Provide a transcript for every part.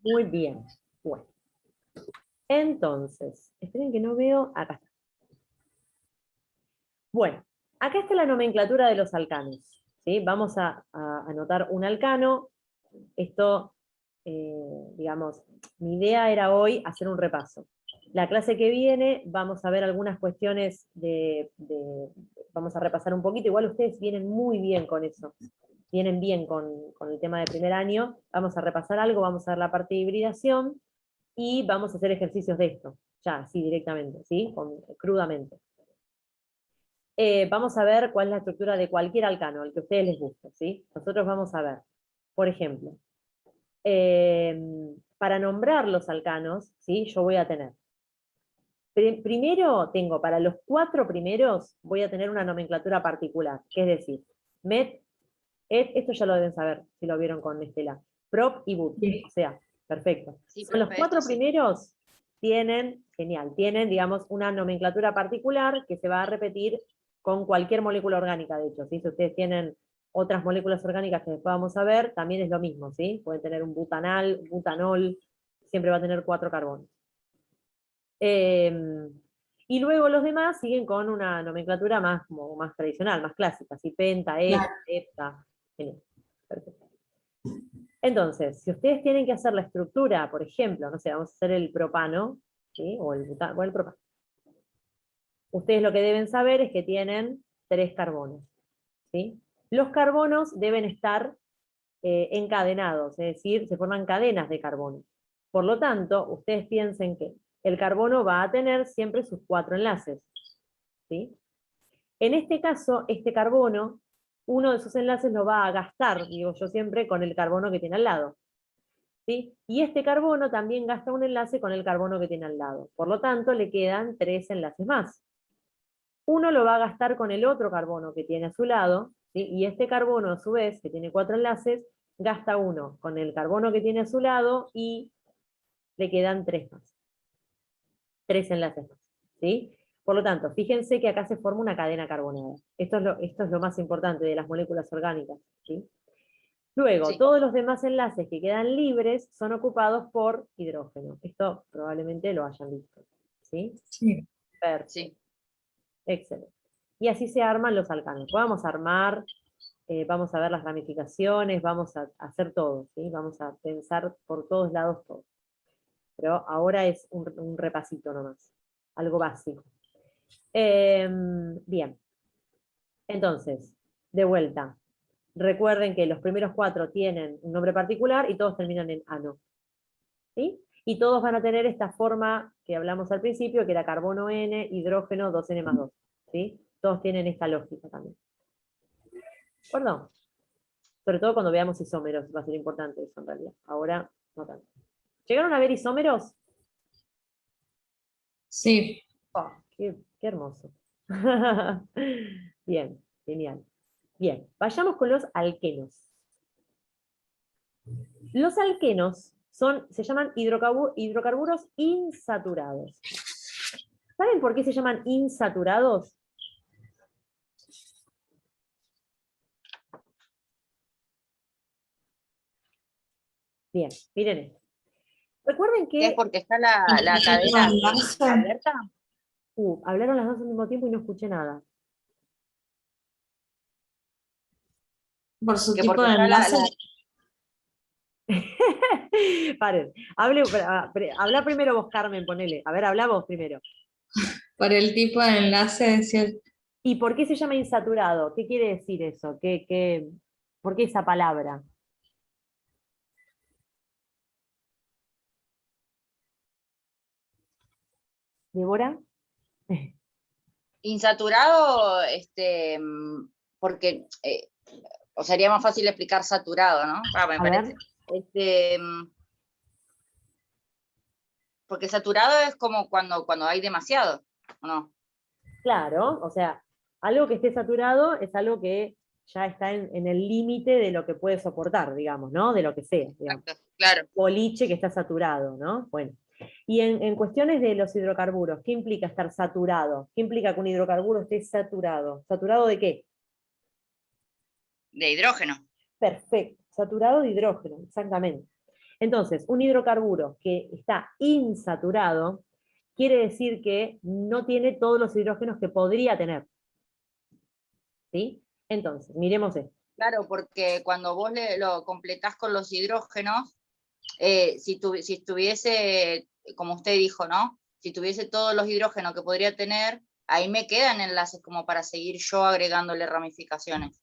Muy bien. Bueno. Entonces, esperen que no veo. Acá está. Bueno, acá está la nomenclatura de los alcanos. ¿Sí? Vamos a anotar un alcano. Esto, digamos, mi idea era hoy hacer un repaso. La clase que viene vamos a ver algunas cuestiones vamos a repasar un poquito. Igual ustedes vienen muy bien con eso. Vienen bien con el tema de primer año. Vamos a repasar algo, vamos a ver la parte de hibridación y vamos a hacer ejercicios de esto. Ya, sí, directamente, ¿sí? Crudamente. Vamos a ver cuál es la estructura de cualquier alcano, el que a ustedes les guste, ¿sí? Nosotros vamos a ver, por ejemplo, para nombrar los alcanos, ¿sí? Yo voy a tener, primero tengo, para los 4 primeros, voy a tener una nomenclatura particular, que es decir, met, et, esto ya lo deben saber, si lo vieron con Estela, prop y but, o sea, perfecto. Sí, Son los profe, 4 esto sí. primeros, tienen, genial, tienen, digamos, una nomenclatura particular que se va a repetir con cualquier molécula orgánica, de hecho, ¿sí? Si ustedes tienen otras moléculas orgánicas que después vamos a ver, también es lo mismo, ¿sí? Pueden tener un butanal, butanol, siempre va a tener 4 carbonos. Y luego los demás siguen con una nomenclatura más, como más tradicional, más clásica, ¿sí? Penta, hepta, genial. Perfecto. Entonces, si ustedes tienen que hacer la estructura, por ejemplo, no sé, vamos a hacer el propano, ¿sí? O el butano, o el propano. Ustedes lo que deben saber es que tienen 3 carbonos, ¿sí? Los carbonos deben estar encadenados, es decir, se forman cadenas de carbono. Por lo tanto, ustedes piensen que el carbono va a tener siempre sus 4 enlaces, ¿sí? En este caso, este carbono, uno de sus enlaces lo va a gastar, digo yo siempre, con el carbono que tiene al lado, ¿sí? Y este carbono también gasta un enlace con el carbono que tiene al lado. Por lo tanto, le quedan 3 enlaces más. Uno lo va a gastar con el otro carbono que tiene a su lado, ¿sí? Y este carbono, a su vez, que tiene 4 enlaces, gasta uno con el carbono que tiene a su lado y le quedan 3 más. 3 enlaces más, ¿sí? Por lo tanto, fíjense que acá se forma una cadena carbonada. Esto es lo más importante de las moléculas orgánicas, ¿sí? Luego, Sí. todos los demás enlaces que quedan libres son ocupados por hidrógeno. Esto probablemente lo hayan visto, ¿sí? Sí. Perfecto. Sí. Excelente. Y así se arman los alcanos. Vamos a armar, vamos a ver las ramificaciones, vamos a hacer todo, ¿sí? Vamos a pensar por todos lados todo. Pero ahora es un repasito nomás, algo básico. Bien, entonces, de vuelta. Recuerden que los primeros 4 tienen un nombre particular y todos terminan en ano, ¿sí? Y todos van a tener esta forma que hablamos al principio, que era carbono N, hidrógeno 2N más 2, ¿sí? Todos tienen esta lógica también. ¿De acuerdo? Sobre todo cuando veamos isómeros, va a ser importante eso en realidad. Ahora, no tanto. ¿Llegaron a ver isómeros? Sí. Oh, qué hermoso. Bien, genial. Bien, vayamos con los alquenos. Los alquenos se llaman hidrocarburos insaturados. ¿Saben por qué se llaman insaturados? Bien, miren esto. Recuerden ¿Qué es que... porque está la cadena abierta? Hablaron las dos al mismo tiempo y no escuché nada. Por su Que tipo porque de está enlace. Paren, habla primero vos, Carmen, ponele. A ver, habla vos primero. Por el tipo de enlace, decía. ¿Y por qué se llama insaturado? ¿Qué quiere decir eso? ¿Por qué esa palabra? ¿Débora? Insaturado, porque o sería más fácil explicar saturado, ¿no? Me A parece. Porque saturado es como cuando hay demasiado, ¿o no? Claro, o sea, algo que esté saturado es algo que ya está en el límite de lo que puede soportar, digamos, ¿no? De lo que sea, digamos. Exacto, claro. Boliche que está saturado, ¿no? Bueno. Y en cuestiones de los hidrocarburos, ¿qué implica estar saturado? ¿Qué implica que un hidrocarburo esté saturado? ¿Saturado de qué? De hidrógeno. Perfecto, saturado de hidrógeno, exactamente. Entonces, un hidrocarburo que está insaturado quiere decir que no tiene todos los hidrógenos que podría tener. ¿Sí? Entonces, miremos esto. Claro, porque cuando vos lo completás con los hidrógenos, si estuviese, como usted dijo, ¿no? Si tuviese todos los hidrógenos que podría tener, ahí me quedan enlaces como para seguir yo agregándole ramificaciones.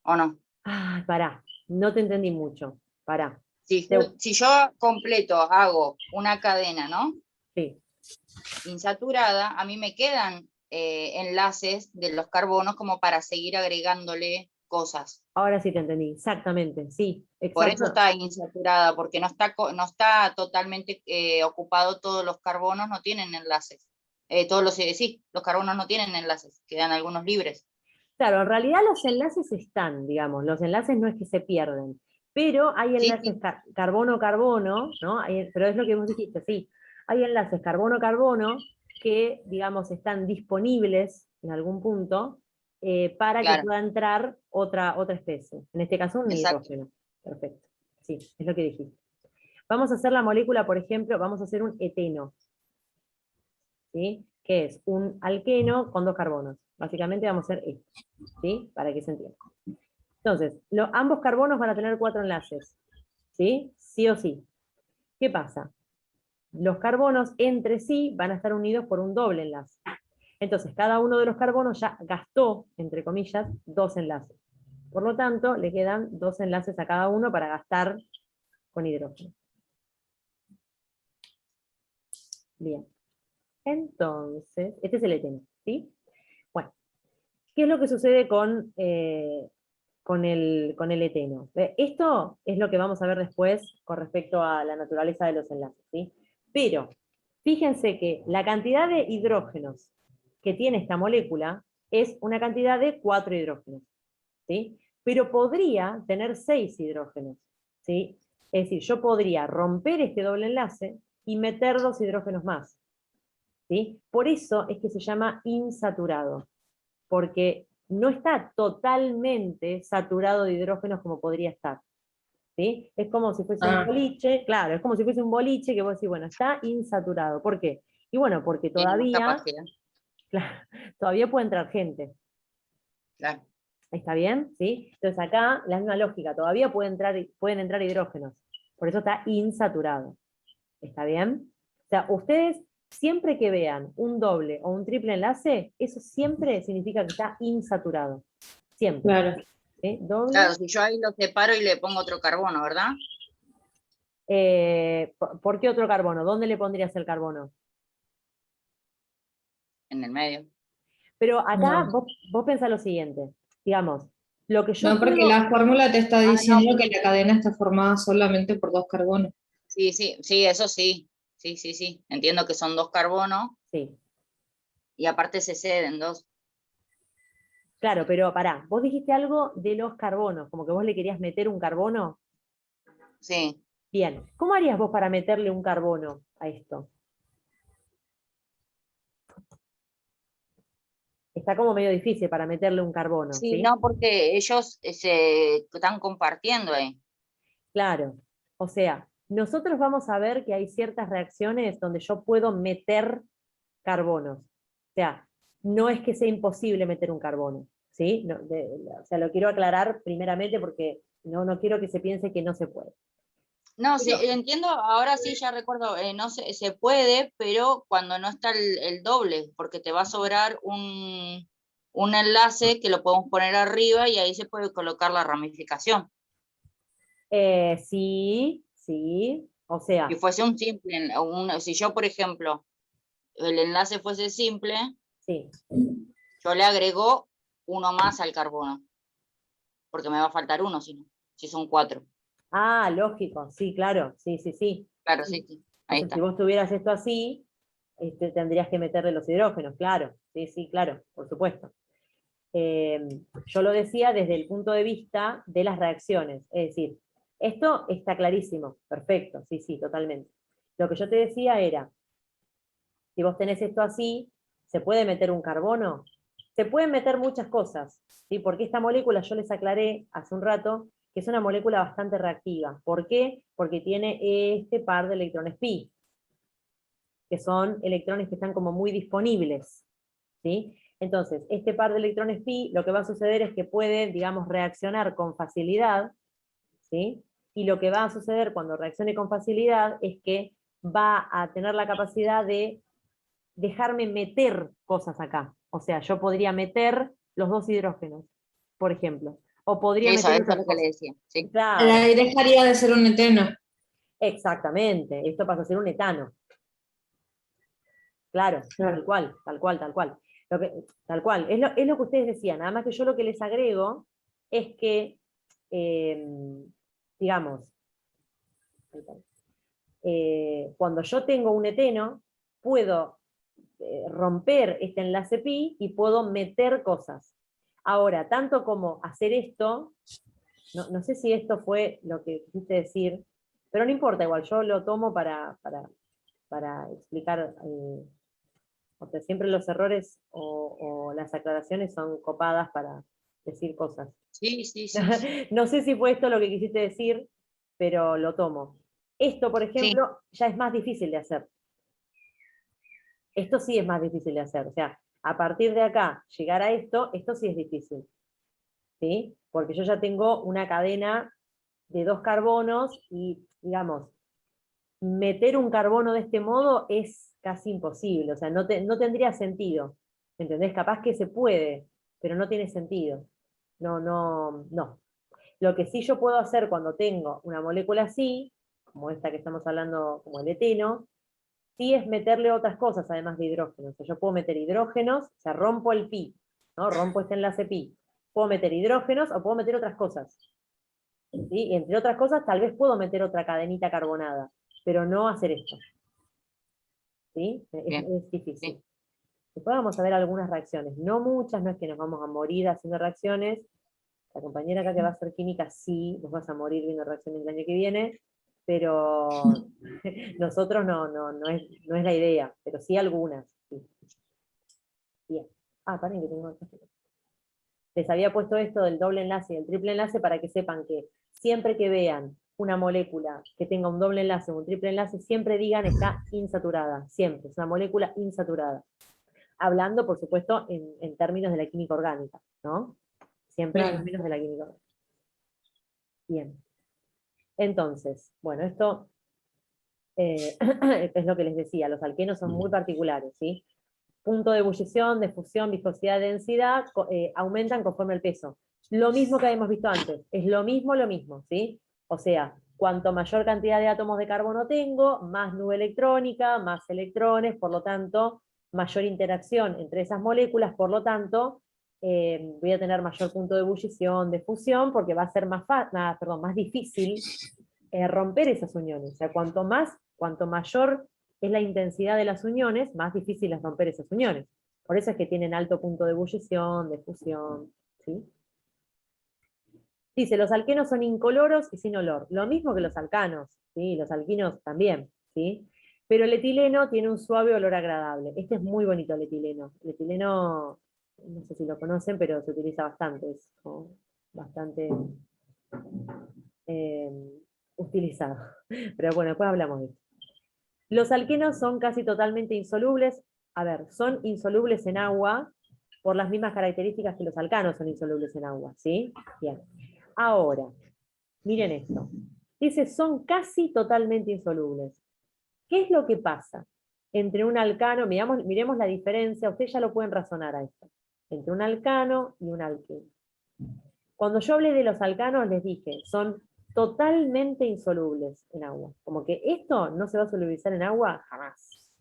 ¿O no? Ah, pará, no te entendí mucho. Pará. Si yo completo, hago una cadena, ¿no? Sí. Insaturada, a mí me quedan enlaces de los carbonos como para seguir agregándole cosas. Ahora sí te entendí, exactamente, sí, Por eso exacto. está insaturada, porque no está totalmente ocupado, todos los carbonos no tienen enlaces. Sí, los carbonos no tienen enlaces, quedan algunos libres. Claro, en realidad los enlaces están, digamos, los enlaces no es que se pierden, pero hay Sí, enlaces sí, carbono-carbono, ¿no? Pero es lo que vos dijiste, sí, hay enlaces carbono-carbono que, digamos, están disponibles en algún punto para que claro, pueda entrar otra especie, en este caso un exacto. hidrógeno. Perfecto, sí, es lo que dijiste. Vamos a hacer la molécula, por ejemplo, vamos a hacer un eteno, ¿sí? Que es un alqueno con 2 carbonos. Básicamente vamos a hacer esto, ¿sí? Para que se entienda. Entonces, ambos carbonos van a tener 4 enlaces, ¿sí? Sí o sí. ¿Qué pasa? Los carbonos entre sí van a estar unidos por un doble enlace. Entonces, cada uno de los carbonos ya gastó, entre comillas, 2 enlaces. Por lo tanto, le quedan 2 enlaces a cada uno para gastar con hidrógeno. Bien. Entonces, este es el eteno, ¿sí? Bueno, ¿qué es lo que sucede con el eteno? Esto es lo que vamos a ver después con respecto a la naturaleza de los enlaces, ¿sí? Pero fíjense que la cantidad de hidrógenos que tiene esta molécula es una cantidad de 4 hidrógenos, ¿sí? Pero podría tener 6 hidrógenos, ¿sí? Es decir, yo podría romper este doble enlace y meter 2 hidrógenos más, ¿sí? Por eso es que se llama insaturado, porque no está totalmente saturado de hidrógenos como podría estar. ¿Sí? Es como si fuese un Ah, boliche, claro, es como si fuese un boliche que vos decís, bueno, está insaturado. ¿Por qué? Y bueno, porque Tiene más todavía, capacidad, claro, todavía puede entrar gente. claro. ¿Está bien? ¿Sí? Entonces acá la misma lógica, todavía pueden entrar hidrógenos. Por eso está insaturado. ¿Está bien? O sea, ustedes siempre que vean un doble o un triple enlace, eso siempre significa que está insaturado. Siempre. claro. ¿Sí? Doble. Claro, si yo ahí lo separo y le pongo otro carbono, ¿verdad? ¿Por qué otro carbono? ¿Dónde le pondrías el carbono? En el medio. Pero acá No, vos pensás lo siguiente, digamos, lo que yo no, porque puedo, la fórmula te está Ah, no, diciendo que la cadena está formada solamente por 2 carbonos. sí, sí, sí, eso sí. Sí, sí, sí. Entiendo que son 2 carbonos sí, y aparte se ceden 2. claro, pero pará, vos dijiste algo de los carbonos, como que vos le querías meter un carbono. Sí. Bien, ¿cómo harías vos para meterle un carbono a esto? Está como medio difícil para meterle un carbono, Sí, ¿sí? no, porque ellos se están compartiendo ahí. Claro. O sea, nosotros vamos a ver que hay ciertas reacciones donde yo puedo meter carbonos. O sea, no es que sea imposible meter un carbono, ¿sí? O sea, lo quiero aclarar primeramente porque no quiero que se piense que no se puede. No, sí, Pero, entiendo, ahora sí ya recuerdo, no se puede, pero cuando no está el doble, porque te va a sobrar un enlace que lo podemos poner arriba y ahí se puede colocar la ramificación. sí, sí, o Si sea, fuese un simple, si yo, por ejemplo, el enlace fuese simple, sí. yo le agrego uno más al carbono, porque me va a faltar uno, si son 4. Ah, lógico, sí, claro, sí, sí, sí. Claro, sí, sí, ahí Entonces, si está. vos tuvieras esto así, tendrías que meterle los hidrógenos, claro, sí, sí, claro, por supuesto. Yo lo decía desde el punto de vista de las reacciones, es decir, esto está clarísimo, perfecto, sí, sí, totalmente. Lo que yo te decía era, si vos tenés esto así, ¿se puede meter un carbono? Se pueden meter muchas cosas, ¿sí? Porque esta molécula, yo les aclaré hace un rato, que es una molécula bastante reactiva. ¿Por qué? Porque tiene este par de electrones pi, que son electrones que están como muy disponibles, ¿sí? Entonces, este par de electrones pi, lo que va a suceder es que puede, digamos, reaccionar con facilidad, ¿sí? Y lo que va a suceder cuando reaccione con facilidad es que va a tener la capacidad de dejarme meter cosas acá. O sea, yo podría meter los dos hidrógenos, por ejemplo. O podría Eso, meter eso es otras lo que le cosas. decía. Sí. Claro, Ahí dejaría de ser un eteno. exactamente. Esto pasa a ser un etano. Claro, Claro. tal cual, tal cual, tal cual. Tal cual, es lo que ustedes decían, nada más que yo lo que les agrego es que, digamos, cuando yo tengo un eteno, puedo romper este enlace pi y puedo meter cosas. Ahora, tanto como hacer esto, no sé si esto fue lo que quisiste decir, pero no importa, igual, yo lo tomo para explicar. O sea, siempre los errores o las aclaraciones son copadas para decir cosas. Sí, sí, sí, sí. No sé si fue esto lo que quisiste decir, pero lo tomo. Esto, por Sí, ejemplo, ya es más difícil de hacer. Esto sí es más difícil de hacer. O sea, a partir de acá, llegar a esto sí es difícil. ¿Sí? Porque yo ya tengo una cadena de 2 carbonos y, digamos, meter un carbono de este modo es casi imposible, o sea, no tendría sentido, ¿entendés? Capaz que se puede, pero no tiene sentido. No. Lo que sí yo puedo hacer cuando tengo una molécula así, como esta que estamos hablando, como el eteno, sí es meterle otras cosas además de hidrógenos. O sea, yo puedo meter hidrógenos, o sea, rompo el pi, ¿no? Rompo este enlace pi. Puedo meter hidrógenos o puedo meter otras cosas. ¿Sí? Y entre otras cosas, tal vez puedo meter otra cadenita carbonada, pero no hacer esto. ¿Sí? bien, Es difícil. sí. Después vamos a ver algunas reacciones. No muchas, no es que nos vamos a morir haciendo reacciones. La compañera acá que va a hacer química, sí, vos vas a morir viendo reacciones el año que viene, pero nosotros no es la idea, pero sí algunas. Sí. Bien. Paren que tengo... Les había puesto esto del doble enlace y el triple enlace para que sepan que siempre que vean una molécula que tenga un doble enlace o un triple enlace, siempre digan está insaturada, siempre, es una molécula insaturada. Hablando, por supuesto, en términos de la química orgánica, ¿no? Siempre en Claro. términos de la química orgánica. Bien. Entonces, bueno, esto es lo que les decía, los alquenos son muy particulares, ¿sí? Punto de ebullición, de fusión, viscosidad, densidad, aumentan conforme el peso. Lo mismo que habíamos visto antes, es lo mismo, ¿sí? O sea, cuanto mayor cantidad de átomos de carbono tengo, más nube electrónica, más electrones, por lo tanto, mayor interacción entre esas moléculas, por lo tanto, voy a tener mayor punto de ebullición, de fusión, porque va a ser más difícil romper esas uniones. O sea, cuanto mayor es la intensidad de las uniones, más difícil es romper esas uniones. Por eso es que tienen alto punto de ebullición, de fusión, ¿sí? Dice, los alquenos son incoloros y sin olor. Lo mismo que los alcanos, ¿sí? Los alquinos también, ¿sí? Pero el etileno tiene un suave olor agradable. Este es muy bonito, el etileno. El etileno, no sé si lo conocen, pero se utiliza bastante. Es como bastante eh, utilizado. Pero bueno, después hablamos de eso. Los alquenos son casi totalmente insolubles. A ver, son insolubles en agua por las mismas características que los alcanos son insolubles en agua, ¿sí? Bien. Ahora, miren esto. Dice, son casi totalmente insolubles. ¿Qué es lo que pasa entre un alcano? Miremos la diferencia, ustedes ya lo pueden razonar a esto, entre un alcano y un alqueno. Cuando yo hablé de los alcanos, les dije, son totalmente insolubles en agua. Como que esto no se va a solubilizar en agua jamás.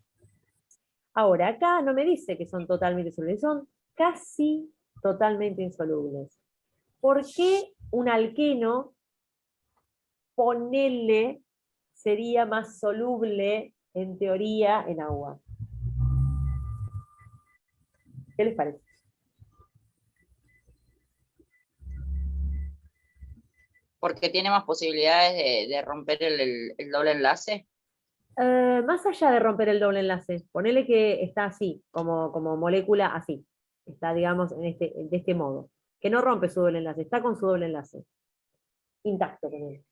Ahora, acá no me dice que son totalmente insolubles, son casi totalmente insolubles. ¿Por qué un alqueno, ponele, sería más soluble en teoría en agua? ¿Qué les parece? Porque tiene más posibilidades de romper el doble enlace. Más allá de romper el doble enlace, ponele que está así, como molécula así. Está, digamos, de este modo. Que no rompe su doble enlace, está con su doble enlace. intacto con él.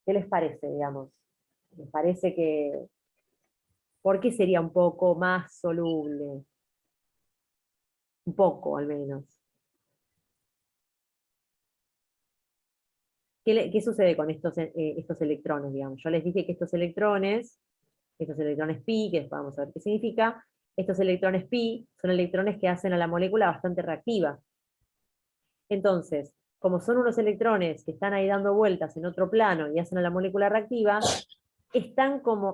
¿Qué les parece, digamos? ¿Les parece que, por qué sería un poco más soluble? Un poco, al menos. ¿Qué sucede con estos electrones, digamos? Yo les dije que estos electrones pi, que después vamos a ver qué significa, estos electrones pi son electrones que hacen a la molécula bastante reactiva. Entonces, como son unos electrones que están ahí dando vueltas en otro plano y hacen a la molécula reactiva,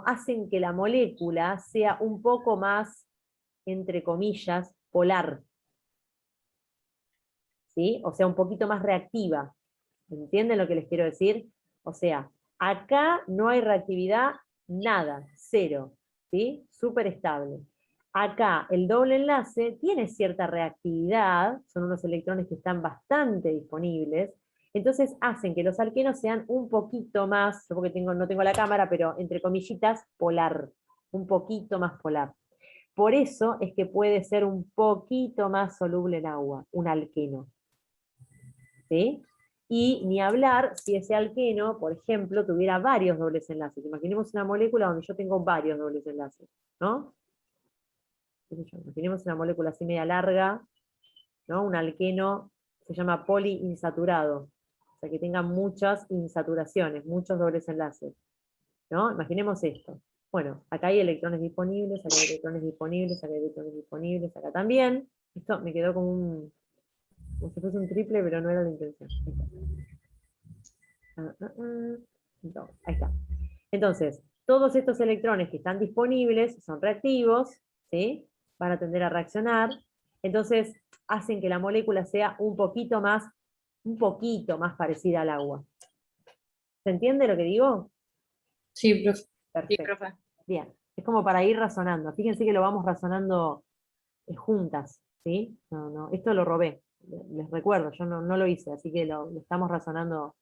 hacen que la molécula sea un poco más, entre comillas, polar. ¿Sí? O sea, un poquito más reactiva. ¿Entienden lo que les quiero decir? O sea, acá no hay reactividad, nada, cero. ¿Sí? Súper estable. Acá el doble enlace tiene cierta reactividad, son unos electrones que están bastante disponibles, entonces hacen que los alquenos sean un poquito más, yo porque no tengo la cámara, pero entre comillitas, polar, un poquito más polar. Por eso es que puede ser un poquito más soluble en agua, un alqueno. ¿Sí? Y ni hablar si ese alqueno, por ejemplo, tuviera varios dobles enlaces. Imaginemos una molécula donde yo tengo varios dobles enlaces, ¿no? Imaginemos una molécula así media larga, ¿no? Un alqueno se llama poliinsaturado, o sea que tenga muchas insaturaciones, muchos dobles enlaces, ¿no? Imaginemos esto. Bueno, acá hay electrones disponibles, acá hay electrones disponibles, acá hay electrones disponibles, acá también. Esto me quedó como si fuese un triple, pero no era la intención. No, ahí está. Entonces, todos estos electrones que están disponibles son reactivos, ¿sí? Van a tender a reaccionar, entonces hacen que la molécula sea un poquito más parecida al agua. ¿Se entiende lo que digo? Sí, profe. Sí, Perfecto. profe. Bien, es como para ir razonando. Fíjense que lo vamos razonando juntas, ¿sí? No, esto lo robé, les recuerdo, yo no lo hice, así que lo estamos razonando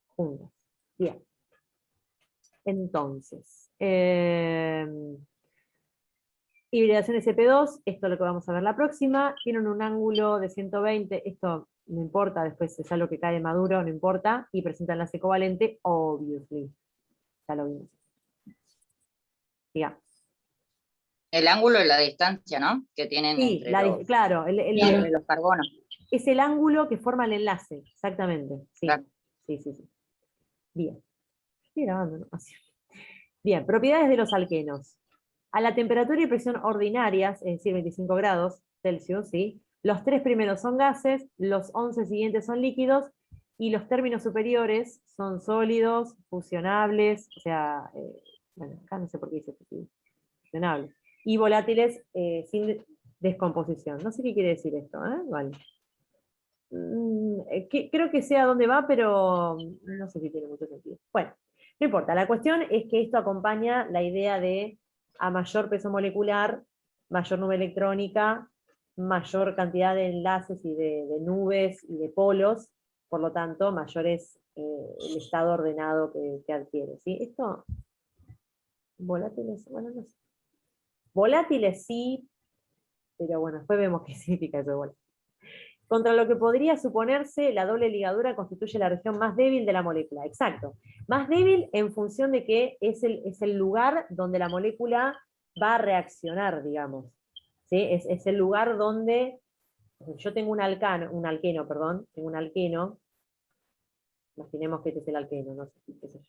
juntas. Bien. Entonces, hibridación SP2, esto es lo que vamos a ver la próxima, tienen un ángulo de 120, esto no importa, después es algo que cae maduro, no importa, y presentan enlace covalente, obviously. Ya lo vimos. Digamos. El ángulo es la distancia, ¿no? Que tienen Sí, entre claro, los carbonos. es el ángulo que forma el enlace, exactamente. Sí, Claro. sí. Bien. Estoy grabando, ¿no? Así. Bien, propiedades de los alquenos. A la temperatura y presión ordinarias, es decir, 25 grados Celsius, ¿sí? Los 3 primeros son gases, los 11 siguientes son líquidos, y los términos superiores son sólidos, fusionables, o sea, bueno, acá no sé por qué dice fusionables, y volátiles sin descomposición. No sé qué quiere decir esto, ¿eh? Vale. Creo que sé a dónde va, pero no sé si tiene mucho sentido. Bueno, no importa, la cuestión es que esto acompaña la idea de a mayor peso molecular, mayor nube electrónica, mayor cantidad de enlaces y de nubes y de polos, por lo tanto, mayor es el estado ordenado que adquiere. ¿Sí? Esto, volátiles, bueno, no sé. Volátiles sí, pero bueno, después vemos qué significa eso de volátil. Contra lo que podría suponerse, la doble ligadura constituye la región más débil de la molécula. Exacto. Más débil en función de que es el lugar donde la molécula va a reaccionar, digamos. ¿Sí? Es el lugar donde yo tengo un alqueno, perdón, tengo un alqueno. Imaginemos que este es el alqueno, no sé qué sé yo.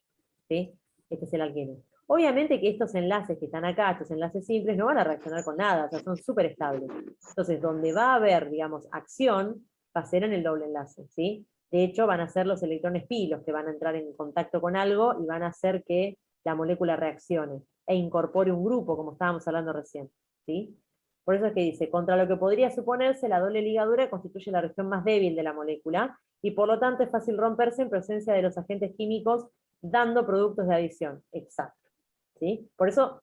¿Sí? Este es el alqueno. Obviamente que estos enlaces que están acá, estos enlaces simples, no van a reaccionar con nada, o sea, son súper estables. Entonces, donde va a haber, digamos, acción, va a ser en el doble enlace, ¿sí? De hecho, van a ser los electrones pi los que van a entrar en contacto con algo y van a hacer que la molécula reaccione e incorpore un grupo, como estábamos hablando recién, ¿sí? Por eso es que dice, contra lo que podría suponerse, la doble ligadura constituye la región más débil de la molécula y por lo tanto es fácil romperse en presencia de los agentes químicos dando productos de adición. Exacto. ¿Sí? Por eso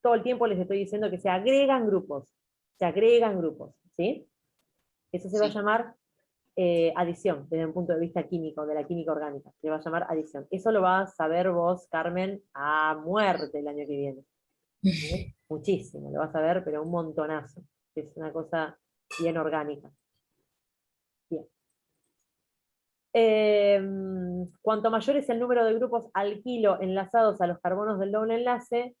todo el tiempo les estoy diciendo que se agregan grupos. ¿Sí? Eso se va a llamar adición, desde un punto de vista químico, de la química orgánica. Se va a llamar adición. Eso lo vas a saber vos, Carmen, a muerte el año que viene. ¿Sí? Muchísimo, lo vas a ver, pero un montonazo. Es una cosa bien orgánica. Bien. Cuanto mayor es el número de grupos alquilo enlazados a los carbonos del doble enlace,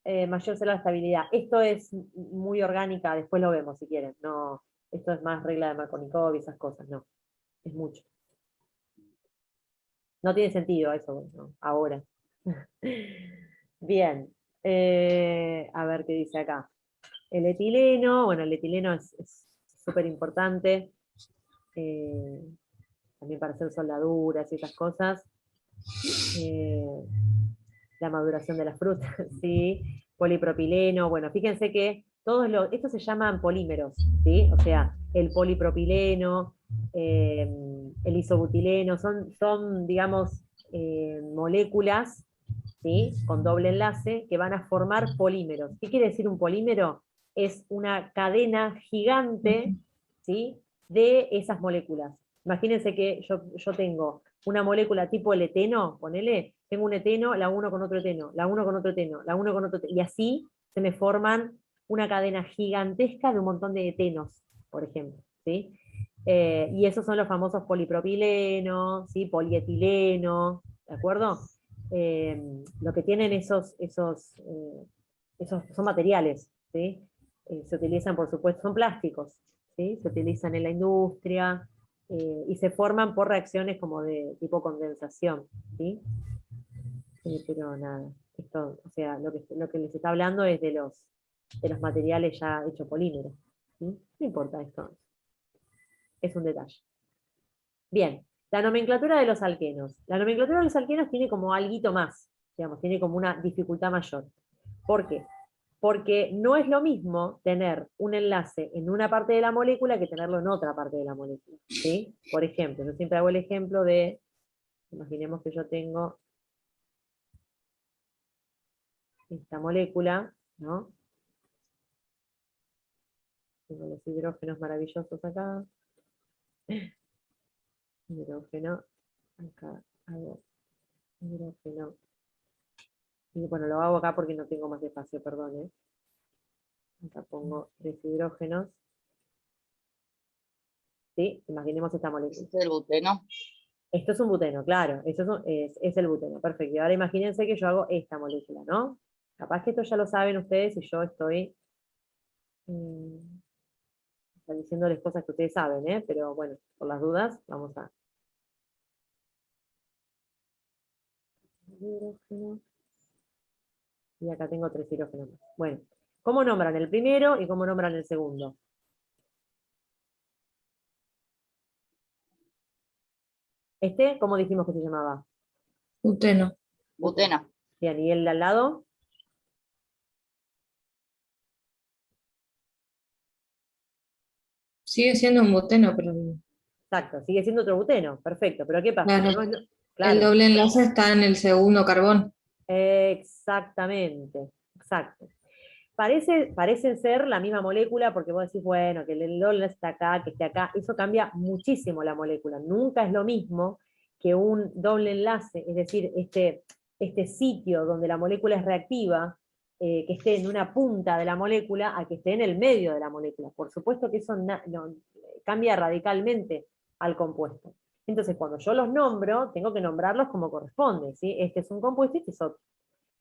mayor será la estabilidad. Esto es muy orgánica, después lo vemos si quieren. No, esto es más regla de Markovnikov y esas cosas, no. Es mucho. No tiene sentido eso, ¿no? Ahora. Bien. A ver qué dice acá. El etileno, bueno, el etileno es súper importante. También para hacer soldaduras y esas cosas. La maduración de las frutas, sí, polipropileno, bueno, fíjense que estos se llaman polímeros, ¿sí? O sea, el polipropileno, el isobutileno, son digamos, moléculas, ¿sí? Con doble enlace que van a formar polímeros. ¿Qué quiere decir un polímero? Es una cadena gigante, ¿sí? De esas moléculas. Imagínense que yo tengo una molécula tipo el eteno, ponele, tengo un eteno, la uno con otro eteno, la uno con otro eteno, la uno con otro eteno, y así se me forman una cadena gigantesca de un montón de etenos, por ejemplo, ¿sí? Y esos son los famosos polipropilenos, ¿sí? Polietileno, ¿de acuerdo? Lo que tienen esos son materiales, ¿sí? Se utilizan, por supuesto, son plásticos, ¿sí? Se utilizan en la industria, y se forman por reacciones como de tipo condensación, ¿sí? Pero nada, esto, o sea, lo que les está hablando es de los materiales ya hechos polímeros, ¿sí? No importa esto, es un detalle. Bien, la nomenclatura de los alquenos. La nomenclatura de los alquenos tiene como alguito más, digamos, tiene como una dificultad mayor. ¿Por qué? Porque no es lo mismo tener un enlace en una parte de la molécula que tenerlo en otra parte de la molécula, ¿sí? Por ejemplo, yo siempre hago el ejemplo de, imaginemos que yo tengo esta molécula, ¿no? Tengo los hidrógenos maravillosos acá. Hidrógeno, acá hago hidrógeno. Y bueno, lo hago acá porque no tengo más espacio, perdón, ¿eh? Acá pongo 3 hidrógenos. ¿Sí? Imaginemos esta molécula. Es el buteno. Esto es un buteno, claro. Esto es el buteno, perfecto. Y ahora imagínense que yo hago esta molécula, ¿no? Capaz que esto ya lo saben ustedes y yo estoy diciéndoles cosas que ustedes saben, ¿eh? Pero bueno, por las dudas, vamos a... Hidrógeno. Y acá tengo 3 hidrógenos más. Bueno, ¿cómo nombran el primero y cómo nombran el segundo? ¿Cómo dijimos que se llamaba? Buteno. Buteno. Bien, ¿y el de al lado? Sigue siendo un buteno, pero Exacto, sigue siendo otro buteno, perfecto. Pero ¿qué pasa? claro, No, el claro, doble enlace está en el segundo carbón. exactamente, exacto. Parecen ser la misma molécula porque vos decís, bueno, que el doble está acá, que esté acá, eso cambia muchísimo la molécula. Nunca es lo mismo que un doble enlace, es decir, este sitio donde la molécula es reactiva, que esté en una punta de la molécula a que esté en el medio de la molécula. Por supuesto que eso cambia radicalmente al compuesto. Entonces, cuando yo los nombro, tengo que nombrarlos como corresponde, ¿sí? Este es un compuesto y este es otro.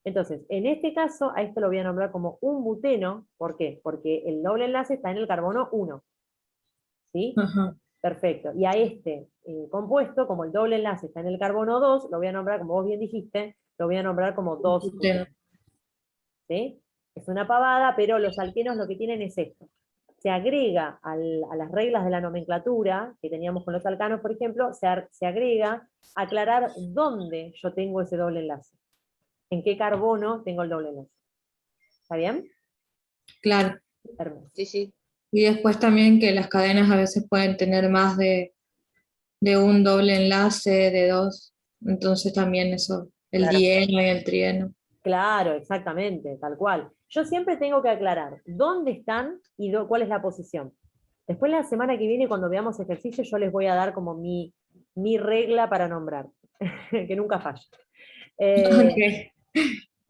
Entonces, en este caso, a esto lo voy a nombrar como un buteno. ¿Por qué? Porque el doble enlace está en el carbono 1. ¿Sí? Ajá. Perfecto. Y a este compuesto, como el doble enlace está en el carbono 2, lo voy a nombrar, como vos bien dijiste, lo voy a nombrar como 2 Buteno. buteno. ¿Sí? Es una pavada, pero los alquenos lo que tienen es esto. Se agrega a las reglas de la nomenclatura que teníamos con los alcanos, por ejemplo, se agrega aclarar dónde yo tengo ese doble enlace. En qué carbono tengo el doble enlace. ¿Está bien? Claro. Hermoso. Sí, sí. Y después también que las cadenas a veces pueden tener más de un doble enlace, de dos. Entonces también eso, el Claro. dieno y el trieno. Claro, exactamente, tal cual. Yo siempre tengo que aclarar dónde están y cuál es la posición. Después la semana que viene, cuando veamos ejercicios, yo les voy a dar como mi regla para nombrar, que nunca falla. Ok.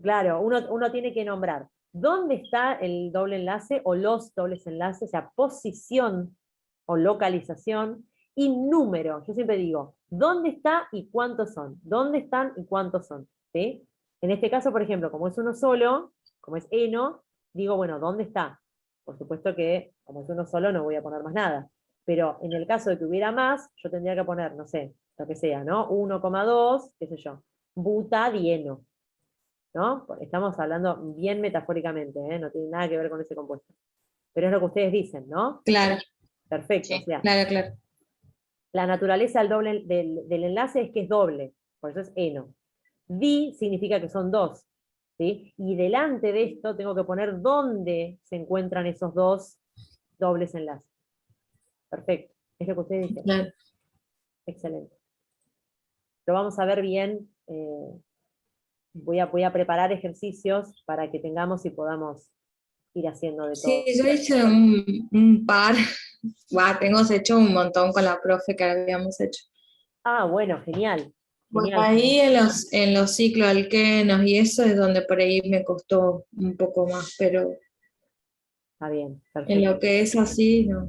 Claro, uno tiene que nombrar dónde está el doble enlace o los dobles enlaces, o sea, posición o localización, y número. Yo siempre digo, ¿dónde está y cuántos son? ¿Dónde están y cuántos son? ¿Sí? En este caso, por ejemplo, como es uno solo, como es eno, digo, bueno, ¿dónde está? Por supuesto que, como es uno solo, no voy a poner más nada. Pero en el caso de que hubiera más, yo tendría que poner, no sé, lo que sea, ¿no? 1,2, qué sé yo, butadieno, ¿no? Estamos hablando bien metafóricamente, ¿eh? No tiene nada que ver con ese compuesto. Pero es lo que ustedes dicen, ¿no? Claro, Perfecto, o Sí. sea, claro, claro. la naturaleza del enlace es que es doble, por eso es eno. Di significa que son dos, ¿sí? Y delante de esto tengo que poner dónde se encuentran esos dos dobles enlaces. Perfecto, es lo que ustedes dicen. Claro. Excelente. Lo vamos a ver bien. Voy a preparar ejercicios para que tengamos y podamos ir haciendo de Sí, todo. yo hice un par, tengo hecho un montón con la profe que habíamos hecho. Ah, bueno, genial. Por Genial, ahí genial. en los cicloalquenos y eso es donde por ahí me costó un poco más, pero Está bien, en perfecto. lo que es así, no.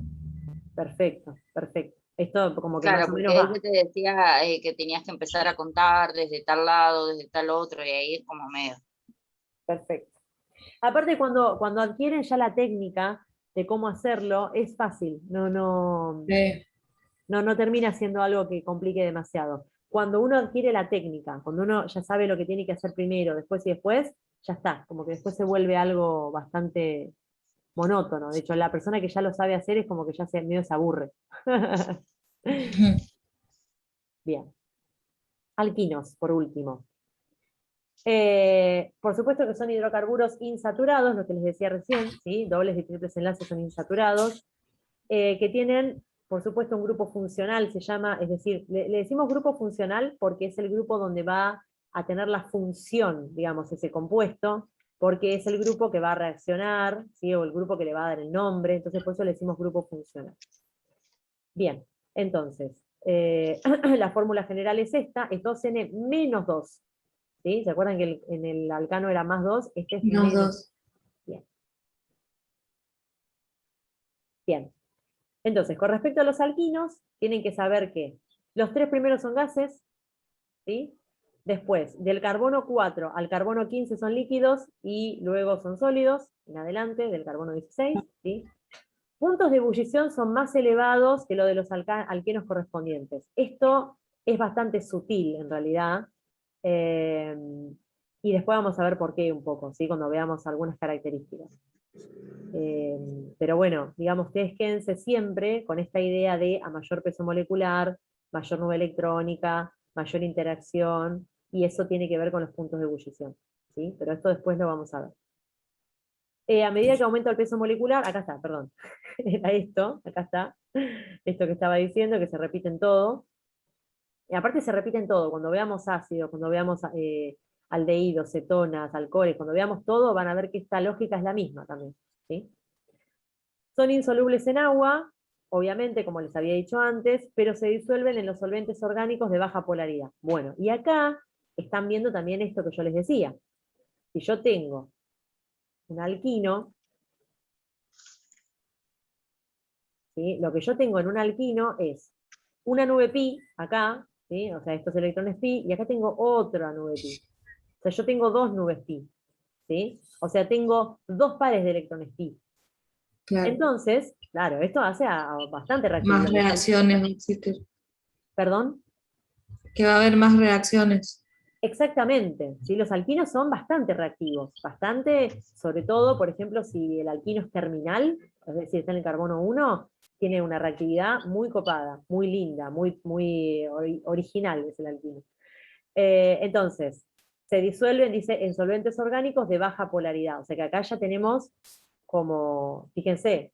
Perfecto, perfecto. Esto como que más Claro, o menos porque va. ella te decía que tenías que empezar a contar desde tal lado, desde tal otro, y ahí es como medio. Perfecto. Aparte, cuando adquieren ya la técnica de cómo hacerlo, es fácil. No termina siendo algo que complique demasiado. Cuando uno adquiere la técnica, cuando uno ya sabe lo que tiene que hacer primero, después y después, ya está. Como que después se vuelve algo bastante monótono. De hecho, la persona que ya lo sabe hacer es como que ya medio se aburre. Bien. Alquinos, por último. Por supuesto que son hidrocarburos insaturados, lo que les decía recién, ¿sí? Dobles y triples enlaces son insaturados, que tienen, por supuesto, un grupo funcional, se llama, es decir, le decimos grupo funcional porque es el grupo donde va a tener la función, digamos, ese compuesto, porque es el grupo que va a reaccionar, ¿sí? O el grupo que le va a dar el nombre, entonces por eso le decimos grupo funcional. Bien, entonces, la fórmula general es esta, es 2N menos 2. ¿Sí? ¿Se acuerdan que en el alcano era más 2? Este es Los menos. dos. Bien. Bien. Entonces, con respecto a los alquinos, tienen que saber que los tres primeros son gases, ¿sí? Después, del carbono 4 al carbono 15 son líquidos y luego son sólidos, en adelante, del carbono 16, ¿sí? Puntos de ebullición son más elevados que lo de los alquenos correspondientes. Esto es bastante sutil, en realidad, eh, y después vamos a ver por qué un poco, ¿sí? Cuando veamos algunas características. Pero bueno, digamos, ustedes quédense siempre con esta idea de a mayor peso molecular, mayor nube electrónica, mayor interacción, y eso tiene que ver con los puntos de ebullición, ¿sí? Pero esto después lo vamos a ver. A medida que aumenta el peso molecular, acá está, perdón, era esto, acá está, esto que estaba diciendo, que se repite en todo. Y aparte se repite en todo, cuando veamos ácidos, cuando veamos aldehídos, cetonas, alcoholes, cuando veamos todo, van a ver que esta lógica es la misma también, ¿sí? Son insolubles en agua, obviamente, como les había dicho antes, pero se disuelven en los solventes orgánicos de baja polaridad. Bueno, y acá están viendo también esto que yo les decía. Si yo tengo un alquino, ¿sí? Lo que yo tengo en un alquino es una nube pi acá, ¿sí? O sea, estos electrones pi, y acá tengo otra nube pi. O sea, yo tengo dos nubes pi, ¿sí? O sea, tengo dos pares de electrones pi. Claro. Entonces, claro, esto hace bastante Más reactividad. reacciones va a existir. ¿Perdón? Que va a haber más reacciones. Exactamente, ¿sí? Los alquinos son bastante reactivos, bastante, sobre todo, por ejemplo, si el alquino es terminal, es decir, está en el carbono 1, tiene una reactividad muy copada, muy linda, muy original es el alquino. Entonces, se disuelven, dice, en solventes orgánicos de baja polaridad, o sea que acá ya tenemos como, fíjense,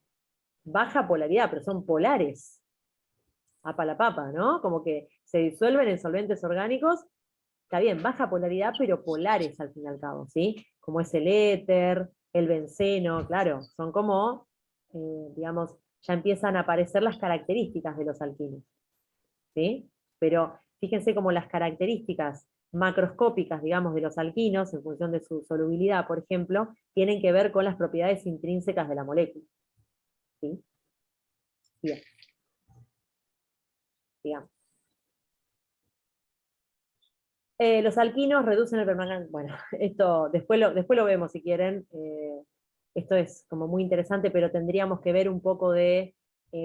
baja polaridad, pero son polares, apa la papa, ¿no? Como que se disuelven en solventes orgánicos. Está bien, baja polaridad, pero polares al fin y al cabo, ¿sí? Como es el éter, el benceno, claro, son como, digamos, ya empiezan a aparecer las características de los alquinos, ¿sí? Pero fíjense como las características macroscópicas, digamos, de los alquinos, en función de su solubilidad, por ejemplo, tienen que ver con las propiedades intrínsecas de la molécula, ¿sí? Bien. digamos. Los alquinos reducen el permanganato. Bueno, esto después lo vemos si quieren. Esto es como muy interesante, pero tendríamos que ver un poco de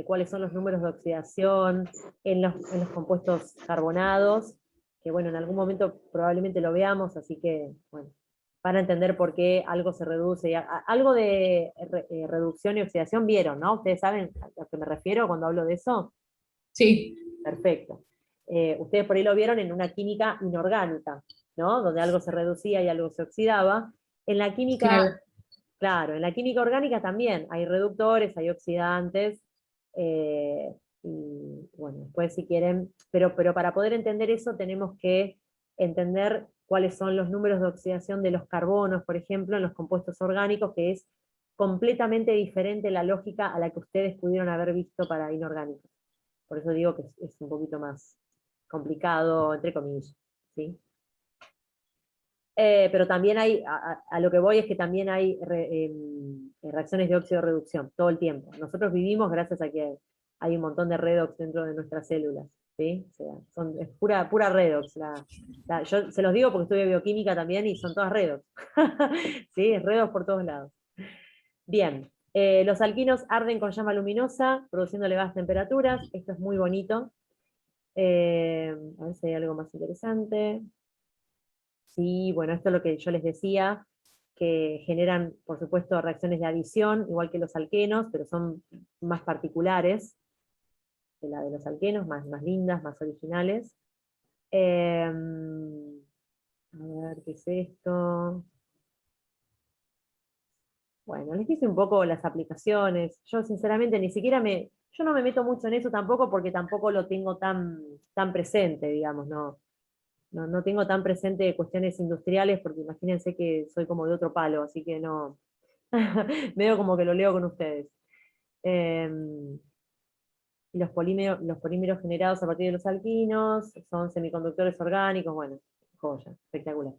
cuáles son los números de oxidación en los compuestos carbonados, que bueno, en algún momento probablemente lo veamos, así que bueno, para entender por qué algo se reduce. Algo de reducción y oxidación vieron, ¿no? ¿Ustedes saben a lo que me refiero cuando hablo de eso? Sí, Perfecto. Ustedes por ahí lo vieron en una química inorgánica, ¿no? Donde algo se reducía y algo se oxidaba. En la química, claro. claro, en la química orgánica también hay reductores, hay oxidantes, y bueno, después si quieren, pero para poder entender eso tenemos que entender cuáles son los números de oxidación de los carbonos, por ejemplo, en los compuestos orgánicos, que es completamente diferente la lógica a la que ustedes pudieron haber visto para inorgánicos. Por eso digo que es un poquito más complicado, entre comillas, ¿sí? Pero también hay, a lo que voy es que también hay reacciones de óxido-reducción todo el tiempo. Nosotros vivimos gracias a que hay un montón de redox dentro de nuestras células, ¿sí? O sea, es pura redox. Yo se los digo porque estudio bioquímica también y son todas redox. ¿Sí? Es redox por todos lados. Bien, los alquinos arden con llama luminosa, produciendo elevadas temperaturas. Esto es muy bonito. A ver si hay algo más interesante. Sí, bueno, esto es lo que yo les decía, que generan, por supuesto, reacciones de adición, igual que los alquenos, pero son más particulares que la de los alquenos, más lindas, más originales. A ver, ¿qué es esto? Bueno, les hice un poco las aplicaciones. Yo sinceramente ni siquiera yo no me meto mucho en eso tampoco porque tampoco lo tengo tan presente, digamos, no tengo tan presente cuestiones industriales porque imagínense que soy como de otro palo, así que no, medio como que lo leo con ustedes. Los polímeros generados a partir de los alquinos son semiconductores orgánicos, bueno, joya, espectacular.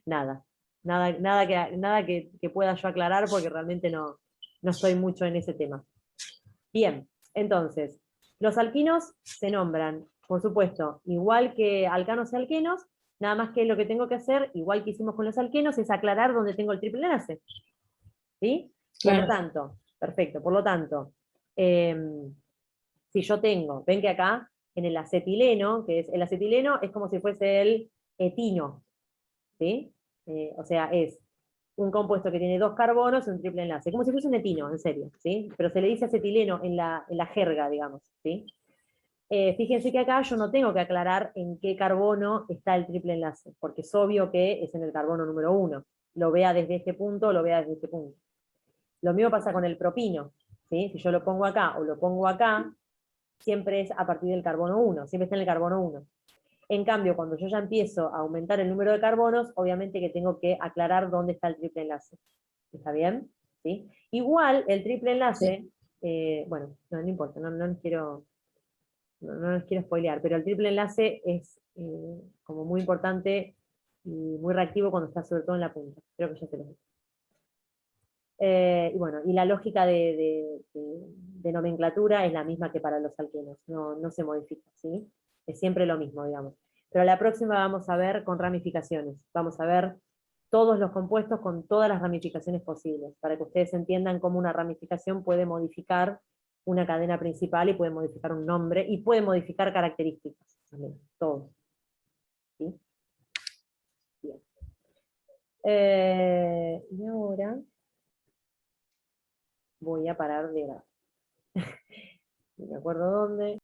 Nada, nada que pueda yo aclarar porque realmente no estoy mucho en ese tema. Bien, entonces, los alquinos se nombran, por supuesto, igual que alcanos y alquenos, nada más que lo que tengo que hacer, igual que hicimos con los alquenos, es aclarar dónde tengo el triple enlace. ¿Sí? Por lo Claro. tanto, perfecto, por lo tanto, si yo tengo, ven que acá en el acetileno, el acetileno es como si fuese el etino, ¿sí? O sea, es un compuesto que tiene dos carbonos y un triple enlace, como si fuese un etino, en serio, ¿sí? Pero se le dice acetileno en la jerga, digamos, ¿sí? Fíjense que acá yo no tengo que aclarar en qué carbono está el triple enlace, porque es obvio que es en el carbono número 1. Lo vea desde este punto, lo vea desde este punto. Lo mismo pasa con el propino, ¿sí? Si yo lo pongo acá o lo pongo acá, siempre es a partir del carbono 1, siempre está en el carbono 1. En cambio, cuando yo ya empiezo a aumentar el número de carbonos, obviamente que tengo que aclarar dónde está el triple enlace. ¿Está bien? ¿Sí? Igual, el triple enlace, bueno, no importa, no les quiero spoilear, pero el triple enlace es como muy importante y muy reactivo cuando está sobre todo en la punta. Creo que ya se lo dije. Y bueno, y la lógica de nomenclatura es la misma que para los alquenos, no se modifica, ¿sí? Es siempre lo mismo, digamos. Pero la próxima vamos a ver con ramificaciones. Vamos a ver todos los compuestos con todas las ramificaciones posibles, para que ustedes entiendan cómo una ramificación puede modificar una cadena principal y puede modificar un nombre y puede modificar características también, todo. ¿Sí? Bien. Y ahora voy a parar de grabar. No me acuerdo dónde.